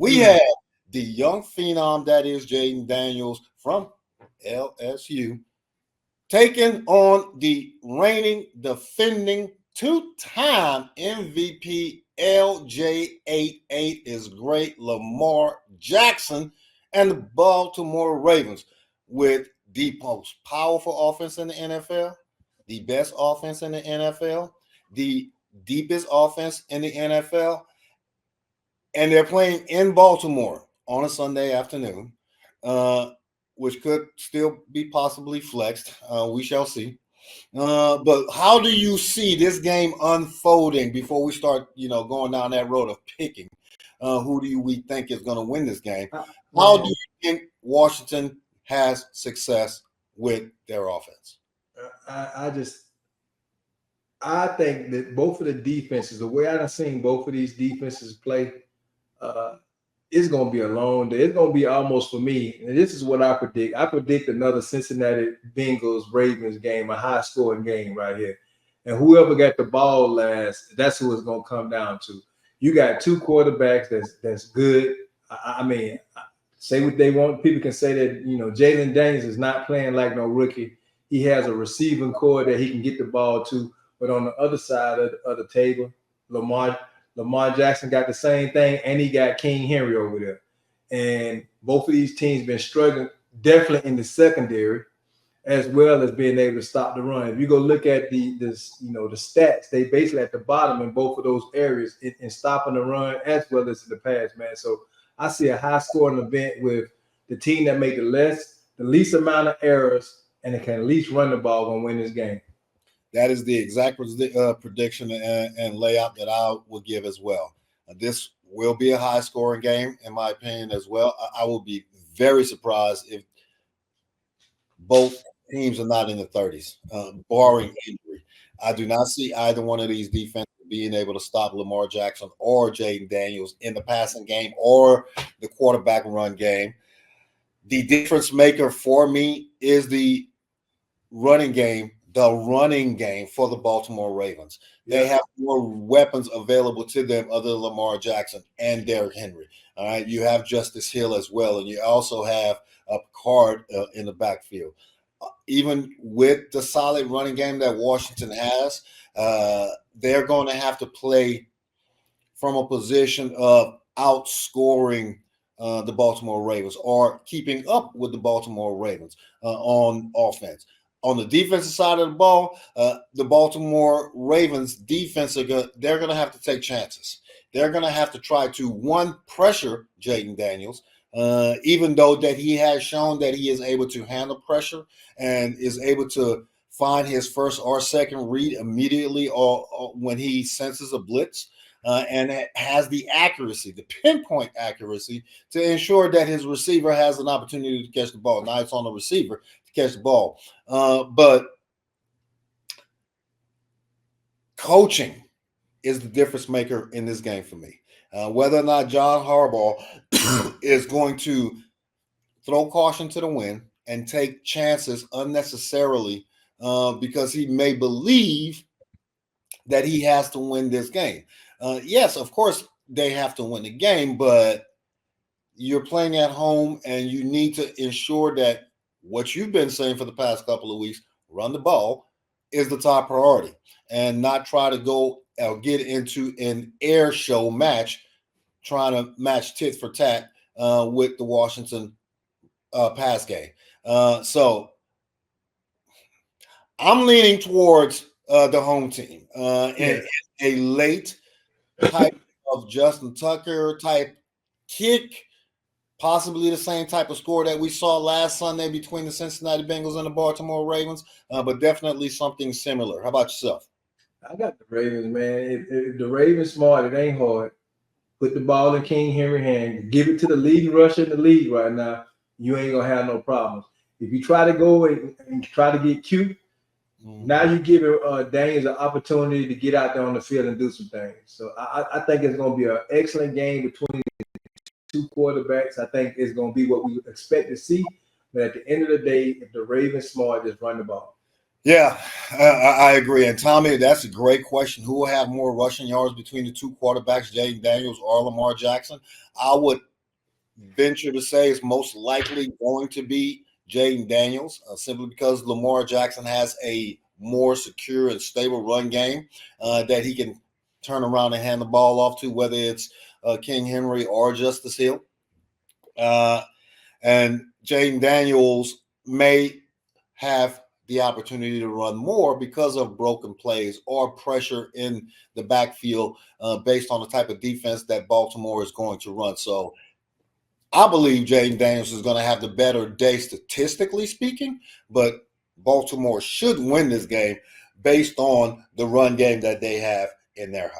We have the young phenom that is Jaden Daniels from LSU taking on the reigning, defending, two-time MVP LJ88 is great Lamar Jackson and the Baltimore Ravens with the most powerful offense in the NFL, the best offense in the NFL, the deepest offense in the NFL, and they're playing in Baltimore on a Sunday afternoon, which could still be possibly flexed. We shall see. But how do you see this game unfolding before we start, going down that road of picking? Who do we think is going to win this game? How do you think Washington has success with their offense? I think that both of the defenses, the way I've seen both of these defenses play, it's going to be a long day. It's going to be almost, for me, and this is what I predict. I predict another Cincinnati Bengals-Ravens game, a high-scoring game right here. And whoever got the ball last, that's who it's going to come down to. You got two quarterbacks that's good. I mean, say what they want. People can say that, Jalen Daniels is not playing like no rookie. He has a receiving core that he can get the ball to. But on the other side of the table, Lamar Jackson got the same thing, and he got King Henry over there. And both of these teams been struggling, definitely in the secondary, as well as being able to stop the run. If you go look at the stats, they basically at the bottom in both of those areas in stopping the run as well as the pass, man. So I see a high-scoring event with the team that make the least amount of errors and it can at least run the ball going to win this game. That is the exact prediction and layout that I will give as well. This will be a high-scoring game, in my opinion, as well. I will be very surprised if both teams are not in the 30s, barring injury. I do not see either one of these defenses being able to stop Lamar Jackson or Jaden Daniels in the passing game or the quarterback run game. The difference maker for me is the running game for the Baltimore Ravens. They have more weapons available to them other than Lamar Jackson and Derrick Henry. All right, you have Justice Hill as well, and you also have a Picard in the backfield. Even with the solid running game that Washington has, they're going to have to play from a position of outscoring the Baltimore Ravens or keeping up with the Baltimore Ravens on offense. On the defensive side of the ball, the Baltimore Ravens defense, they're going to have to take chances. They're going to have to try to, pressure Jaden Daniels, even though that he has shown that he is able to handle pressure and is able to find his first or second read immediately or when he senses a blitz. And it has the accuracy, the pinpoint accuracy, to ensure that his receiver has an opportunity to catch the ball. Now it's on the receiver to catch the ball. But coaching is the difference maker in this game for me. Whether or not John Harbaugh is going to throw caution to the wind and take chances unnecessarily because he may believe that he has to win this game. Yes, of course, they have to win the game, but you're playing at home and you need to ensure that what you've been saying for the past couple of weeks, run the ball, is the top priority and not try to go or get into an air show match, trying to match tit for tat with the Washington pass game. So I'm leaning towards the home team and a late type of Justin Tucker type kick, possibly the same type of score that we saw last Sunday between the Cincinnati Bengals and the Baltimore Ravens, but definitely something similar. How about yourself? I got the Ravens, man. If the Ravens smart, it ain't hard. Put the ball in King Henry's hand. Give it to the leading rusher in the league right now. You ain't going to have no problems. If you try to go and try to get cute, now you give Daniels an opportunity to get out there on the field and do some things. So I think it's going to be an excellent game between the two quarterbacks. I think it's going to be what we expect to see. But at the end of the day, if the Ravens smart, just run the ball. Yeah, I agree. And Tommy, that's a great question. Who will have more rushing yards between the two quarterbacks, Jaden Daniels or Lamar Jackson? I would venture to say is most likely going to be Jaden Daniels, simply because Lamar Jackson has a more secure and stable run game that he can turn around and hand the ball off to, whether it's King Henry or Justice Hill. And Jaden Daniels may have the opportunity to run more because of broken plays or pressure in the backfield based on the type of defense that Baltimore is going to run. So I believe Jaden Daniels is going to have the better day statistically speaking, but Baltimore should win this game based on the run game that they have in their house.